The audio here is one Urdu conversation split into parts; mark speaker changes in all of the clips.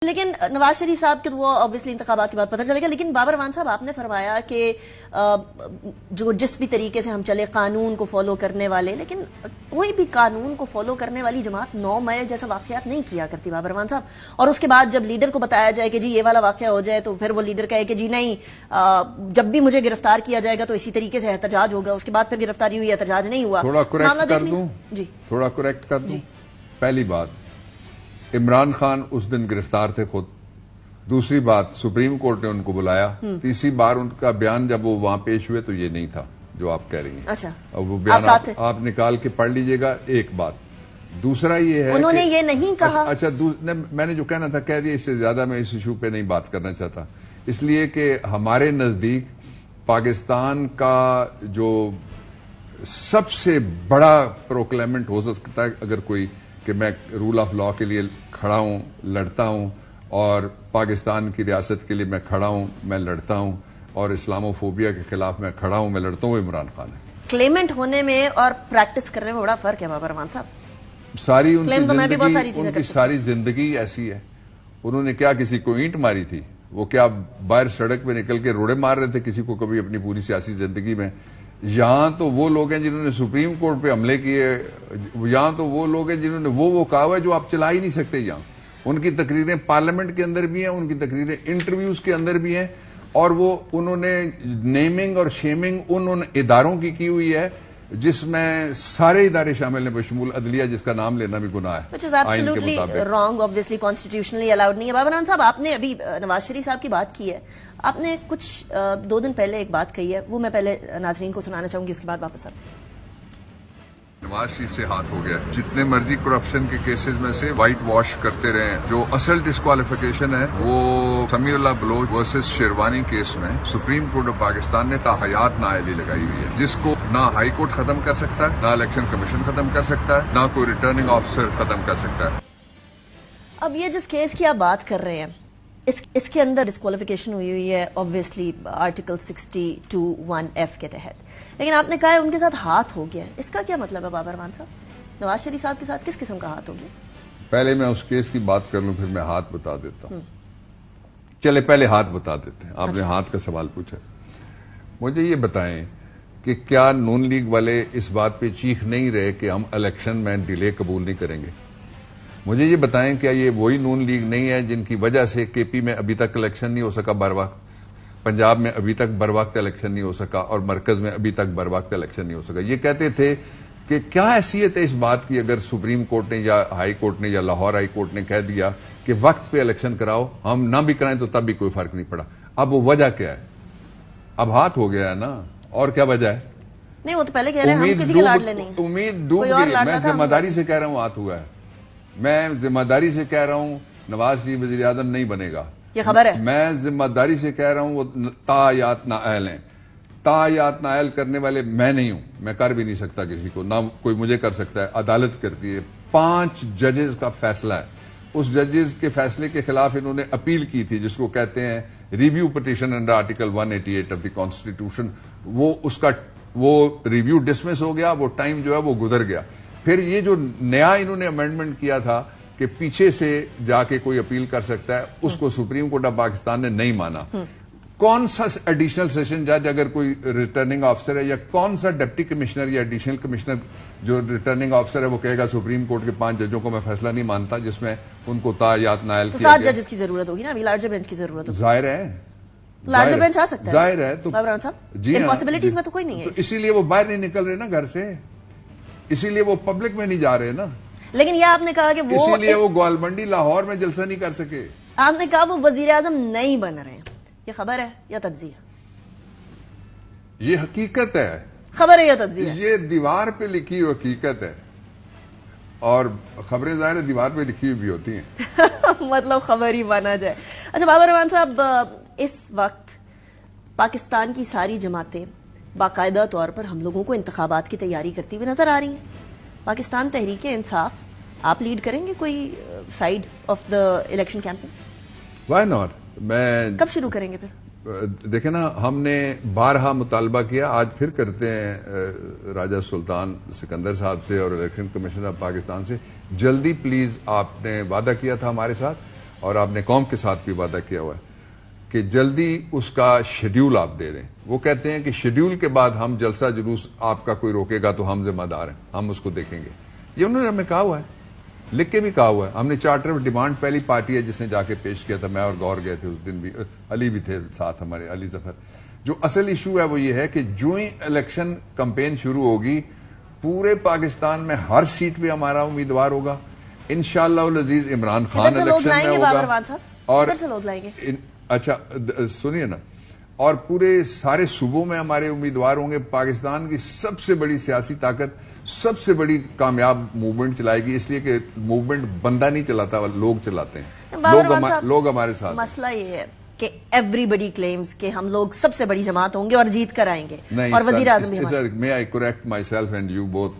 Speaker 1: لیکن نواز شریف صاحب کے تو وہ obviously انتخابات کے بعد پتہ چلے گا، لیکن بابر امان صاحب آپ نے فرمایا کہ جو جس بھی طریقے سے ہم چلے قانون کو فالو کرنے والے، لیکن کوئی بھی قانون کو فالو کرنے والی جماعت 9 مئی جیسا واقعات نہیں کیا کرتی بابر امان صاحب، اور اس کے بعد جب لیڈر کو بتایا جائے کہ جی یہ والا واقعہ ہو جائے تو پھر وہ لیڈر کہے کہ جی نہیں جب بھی مجھے گرفتار کیا جائے گا تو اسی طریقے سے احتجاج ہوگا، اس کے بعد پھر گرفتاری ہوئی، احتجاج نہیں ہوا۔
Speaker 2: تھوڑا کریکٹ کر دوں،
Speaker 1: جی
Speaker 2: تھوڑا کریکٹ کر دوں۔ پہلی بات، عمران خان اس دن گرفتار تھے خود۔ دوسری بات، سپریم کورٹ نے ان کو بلایا۔ تیسری بار ان کا بیان جب وہ وہاں پیش ہوئے تو یہ نہیں تھا جو آپ کہہ رہی ہیں۔
Speaker 1: اچھا،
Speaker 2: وہ بیان آپ نکال کے پڑھ لیجئے گا۔ ایک بات، دوسرا یہ ہے
Speaker 1: انہوں نے یہ نہیں کہا۔
Speaker 2: اچھا میں نے جو کہنا تھا کہہ دیا، اس سے زیادہ میں اس ایشو پہ نہیں بات کرنا چاہتا، اس لیے کہ ہمارے نزدیک پاکستان کا جو سب سے بڑا پروکلیمنٹ ہو سکتا ہے اگر کوئی، کہ میں رول آف لا کے لیے کھڑا ہوں، لڑتا ہوں، اور پاکستان کی ریاست کے لیے میں کھڑا ہوں، میں لڑتا ہوں، اور اسلامو فوبیا کے خلاف میں کھڑا ہوں، میں لڑتا ہوں، وہ عمران خان ہے۔
Speaker 1: کلیمنٹ ہونے میں اور پریکٹس کرنے میں بڑا فرق ہے بابر امان صاحب۔
Speaker 2: ساری ان کی ساری زندگی ایسی ہے۔ انہوں نے کیا کسی کو اینٹ ماری تھی؟ وہ کیا باہر سڑک پہ نکل کے روڑے مار رہے تھے کسی کو کبھی اپنی پوری سیاسی زندگی میں؟ یہاں تو وہ لوگ ہیں جنہوں نے سپریم کورٹ پہ حملے کیے، یہاں تو وہ لوگ ہیں جنہوں نے وہ کہا ہوا ہے جو آپ چلا ہی نہیں سکتے۔ یہاں ان کی تقریریں پارلیمنٹ کے اندر بھی ہیں، ان کی تقریریں انٹرویوز کے اندر بھی ہیں، اور وہ انہوں نے نیمنگ اور شیمنگ ان اداروں کی ہوئی ہے جس میں سارے ادارے شامل ہیں بشمول عدلیہ، جس کا نام لینا بھی گناہ ہے۔
Speaker 1: Which is absolutely wrong, obviously constitutionally allowed نہیں ہے۔ بابر امان صاحب، آپ نے ابھی نواز شریف صاحب کی بات کی ہے، آپ نے کچھ 2 دن پہلے ایک بات کہی ہے، وہ میں پہلے ناظرین کو سنانا چاہوں گی، اس کے بعد واپس آتے ہیں۔
Speaker 2: نواز شریف سے ہاتھ ہو گیا، جتنے مرضی کرپشن کے کیسز میں سے وائٹ واش کرتے رہے، جو اصل ڈسکوالیفیکیشن ہے وہ سمیع اللہ بلوچ ورسز شیروانی کیس میں سپریم کورٹ آف پاکستان نے تاحیات نااہلی لگائی ہوئی ہے، جس کو نہ ہائی کورٹ ختم کر سکتا ہے، نہ الیکشن کمیشن ختم کر سکتا ہے، نہ کوئی ریٹرننگ آفیسر ختم کر سکتا ہے۔
Speaker 1: اب یہ جس کیس کی آپ بات کر رہے ہیں، اس کے اندر ڈسکوالیفیکیشن ہوئی ہے obviously آرٹیکل 62(1)(f) کے تحت، لیکن آپ نے کہا ہے ان کے ساتھ ہاتھ ہو گیا، اس کا کیا مطلب ہے بابر امان صاحب؟ نواز شریف صاحب کے ساتھ کس قسم کا ہاتھ ہو گیا؟
Speaker 2: پہلے میں اس کیس کی بات کر لوں، پھر میں ہاتھ بتا دیتا ہوں۔ چلے پہلے ہاتھ بتا دیتے ہیں، آپ نے ہاتھ کا سوال پوچھا۔ مجھے یہ بتائیں کہ کیا نون لیگ والے اس بات پہ چیخ نہیں رہے کہ ہم الیکشن میں ڈیلے قبول نہیں کریں گے؟ مجھے یہ بتائیں کیا یہ وہی نون لیگ نہیں ہے جن کی وجہ سے کے پی میں ابھی تک الیکشن نہیں ہو سکا بر وقت، پنجاب میں ابھی تک بر وقت الیکشن نہیں ہو سکا، اور مرکز میں ابھی تک بر وقت الیکشن نہیں ہو سکا؟ یہ کہتے تھے کہ کیا حیثیت ہے اس بات کی اگر سپریم کورٹ نے یا ہائی کورٹ نے یا لاہور ہائی کورٹ نے کہہ دیا کہ وقت پہ الیکشن کراؤ، ہم نہ بھی کرائیں تو تب بھی کوئی فرق نہیں پڑا۔ اب وہ وجہ کیا ہے؟ اب ہاتھ ہو گیا ہے نا، اور کیا وجہ ہے؟
Speaker 1: نہیں، وہ تو پہلے کہہ رہے ہیں ہم کسی کے لاڈلے نہیں۔
Speaker 2: امید ڈوب گئی، میں ذمہ داری سے کہہ رہا ہوں ہاتھ ہوا ہے، میں ذمہ داری سے کہہ رہا ہوں نواز شریف وزیر اعظم نہیں بنے گا،
Speaker 1: یہ خبر ہے۔
Speaker 2: میں ذمہ داری سے کہہ رہا ہوں وہ تاحیات نااہل ہیں، تاحیات نااہل کرنے والے میں نہیں ہوں، میں کر بھی نہیں سکتا کسی کو، نہ کوئی مجھے کر سکتا ہے، عدالت کرتی ہے، 5 ججز کا فیصلہ ہے، اس ججز کے فیصلے کے خلاف انہوں نے اپیل کی تھی جس کو کہتے ہیں review petition under article 188 of the constitution, وہ ریویو ڈسمس ہو گیا، وہ ٹائم جو ہے وہ گزر گیا۔ پھر یہ جو نیا انہوں نے امینڈمنٹ کیا تھا کہ پیچھے سے جا کے کوئی اپیل کر سکتا ہے، اس کو سپریم کورٹ آف پاکستان نے نہیں مانا۔ کون سا ایڈیشنل سیشن جج اگر کوئی ریٹرننگ آفیسر ہے، یا کون سا ڈپٹی کمشنر یا ایڈیشنل کمشنر جو ریٹرننگ آفیسر ہے، وہ کہے گا سپریم کورٹ کے 5 ججوں کو میں فیصلہ نہیں مانتا جس میں ان کو تاحیات نااہل کیا گیا؟
Speaker 1: 7 ججز کی ضرورت ہوگی نا، ابھی لارجر بینچ کی ضرورت ہوگی۔
Speaker 2: ظاہر ہے،
Speaker 1: لارجر بینچ آ سکتا ہے،
Speaker 2: ظاہر ہے، تو
Speaker 1: جی امپاسبلٹیز میں تو کوئی نہیں ہے،
Speaker 2: تو اسی لیے وہ باہر نہیں نکل رہے نا گھر سے، اسی لیے وہ پبلک میں نہیں جا رہے نا،
Speaker 1: لیکن یہ آپ نے کہا کہ
Speaker 2: اسی لیے وہ گوالمنڈی لاہور میں جلسہ نہیں کر سکے۔
Speaker 1: آپ نے کہا وہ وزیر اعظم نہیں بن رہے ہیں، یہ خبر ہے یا تجزیہ؟
Speaker 2: یہ حقیقت ہے،
Speaker 1: خبر ہے یا تجزیہ؟
Speaker 2: یہ دیوار پہ لکھی ہوئی حقیقت ہے، اور خبریں ظاہر دیوار پہ لکھی ہوئی بھی ہوتی ہیں۔
Speaker 1: مطلب خبر ہی مانا جائے۔ اچھا بابر امان صاحب، اس وقت پاکستان کی ساری جماعتیں باقاعدہ طور پر ہم لوگوں کو انتخابات کی تیاری کرتی ہوئی نظر آ رہی ہیں۔ پاکستان تحریک انصاف، آپ لیڈ کریں گے کوئی side of the election campaign?
Speaker 2: Why not? میں
Speaker 1: کب شروع کریں گے پھر؟
Speaker 2: دیکھیں نا، ہم نے بارہا مطالبہ کیا، آج پھر کرتے ہیں راجہ سلطان سکندر صاحب سے اور الیکشن کمیشن آف پاکستان سے، جلدی پلیز، آپ نے وعدہ کیا تھا ہمارے ساتھ، اور آپ نے قوم کے ساتھ بھی وعدہ کیا ہوا ہے کہ جلدی اس کا شیڈیول آپ دے دیں. وہ کہتے ہیں کہ شیڈیول کے بعد ہم جلسہ جلوس آپ کا کوئی روکے گا تو ہم ذمہ دار ہیں, ہم اس کو دیکھیں گے. یہ انہوں نے ہمیں کہا ہوا ہے, لکھ کے بھی کہا ہوا ہے. ہم نے چارٹر آف ڈیمانڈ پہلی پارٹی ہے جس نے جا کے پیش کیا تھا, میں اور گور گئے تھے اس دن بھی, علی بھی تھے ساتھ ہمارے, علی ظفر. جو اصل ایشو ہے وہ یہ ہے کہ جو ہی الیکشن کمپین شروع ہوگی پورے پاکستان میں ہر سیٹ پہ ہمارا امیدوار ہوگا انشاءاللہ العزیز. عمران خان الیکشن میں ہوگا اور اچھا سنیے نا, اور پورے سارے صوبوں میں ہمارے امیدوار ہوں گے. پاکستان کی سب سے بڑی سیاسی طاقت سب سے بڑی کامیاب موومنٹ چلائے گی, اس لیے کہ موومنٹ بندہ نہیں چلاتا, لوگ چلاتے ہیں, لوگ ہمارے ساتھ.
Speaker 1: مسئلہ یہ ہے کہ ایوری بڈی کلیمز کہ ہم لوگ سب سے بڑی جماعت ہوں گے اور جیت کر آئیں گے, اور وزیر اعظم بھی.
Speaker 2: میں I correct myself and you both.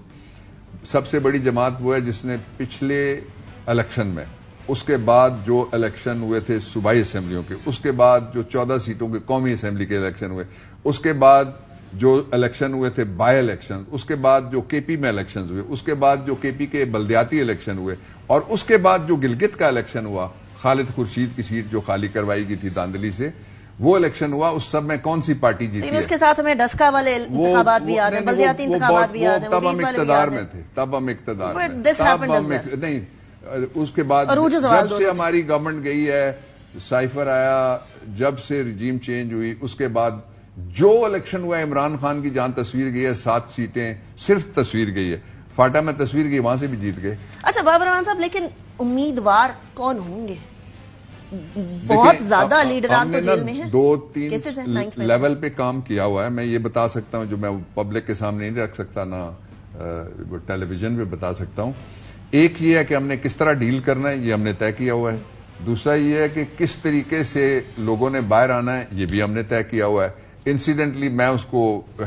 Speaker 2: سب سے بڑی جماعت وہ ہے جس نے پچھلے الیکشن میں, اس کے بعد جو الیکشن ہوئے تھے صوبائی اسمبلیوں کے, اس کے بعد جو 14 سیٹوں کے قومی اسمبلی کے الیکشن ہوئے, اس کے بعد جو الیکشن ہوئے تھے بائی الیکشن, اس کے بعد جو کے پی میں الیکشن ہوئے, اس کے بعد جو کے پی کے بلدیاتی الیکشن ہوئے, اور اس کے بعد جو گلگت کا الیکشن ہوا, خالد خورشید کی سیٹ جو خالی کروائی گئی تھی داندلی سے, وہ الیکشن ہوا. اس سب میں کون سی پارٹی جیتی ہے؟
Speaker 1: اس کے ساتھ ہمیں ڈسکا والے انتخابات بھی یاد ہیں, بلدیاتی انتخابات بھی یاد ہیں,
Speaker 2: تب ہم اقتدار میں تھے, تب ہم اقتدار میں نہیں. اس کے بعد جب سے ہماری گورنمنٹ گئی ہے, سائفر آیا, جب سے رجیم چینج ہوئی, اس کے بعد جو الیکشن ہوا ہے عمران خان کی جہاں تصویر گئی ہے 7 سیٹیں صرف تصویر گئی ہے, فاٹا میں تصویر گئی, وہاں سے بھی جیت گئے.
Speaker 1: اچھا بابر رحمان صاحب, لیکن امیدوار کون ہوں گے؟ بہت زیادہ لیڈران تو جیل میں ہیں,
Speaker 2: 2-3 لیول پہ کام کیا ہوا ہے. میں یہ بتا سکتا ہوں جو میں پبلک کے سامنے نہیں رکھ سکتا, نہ ٹیلی ویژن پہ بتا سکتا ہوں. ایک یہ ہے کہ ہم نے کس طرح ڈیل کرنا ہے, یہ ہم نے طے کیا ہوا ہے. دوسرا یہ ہے کہ کس طریقے سے لوگوں نے باہر آنا ہے, یہ بھی ہم نے طے کیا ہوا ہے. انسیڈنٹلی میں اس کو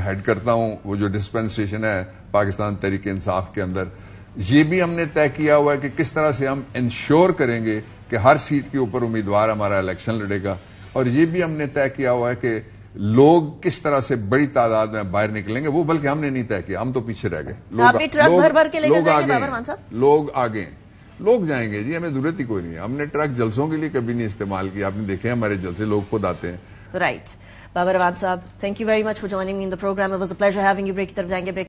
Speaker 2: ہیڈ کرتا ہوں, وہ جو ڈسپنسیشن ہے پاکستان تحریک انصاف کے اندر, یہ بھی ہم نے طے کیا ہوا ہے کہ کس طرح سے ہم انشور کریں گے کہ ہر سیٹ کے اوپر امیدوار ہمارا الیکشن لڑے گا. اور یہ بھی ہم نے طے کیا ہوا ہے کہ لوگ کس طرح سے بڑی تعداد میں باہر نکلیں گے. وہ بلکہ ہم نے نہیں طے کیا, ہم تو پیچھے رہ گئے. لوگ آگے, لوگ جائیں گے جی, ہمیں ضرورت ہی کوئی نہیں ہے. ہم نے ٹرک جلسوں کے لیے کبھی نہیں استعمال کیا, آپ نے دیکھے ہمارے جلسے لوگ خود آتے ہیں.
Speaker 1: Right. Babar Rahman sahab, thank you very much for joining me in the program. It was a pleasure having you. Break کی طرف جائیں گے.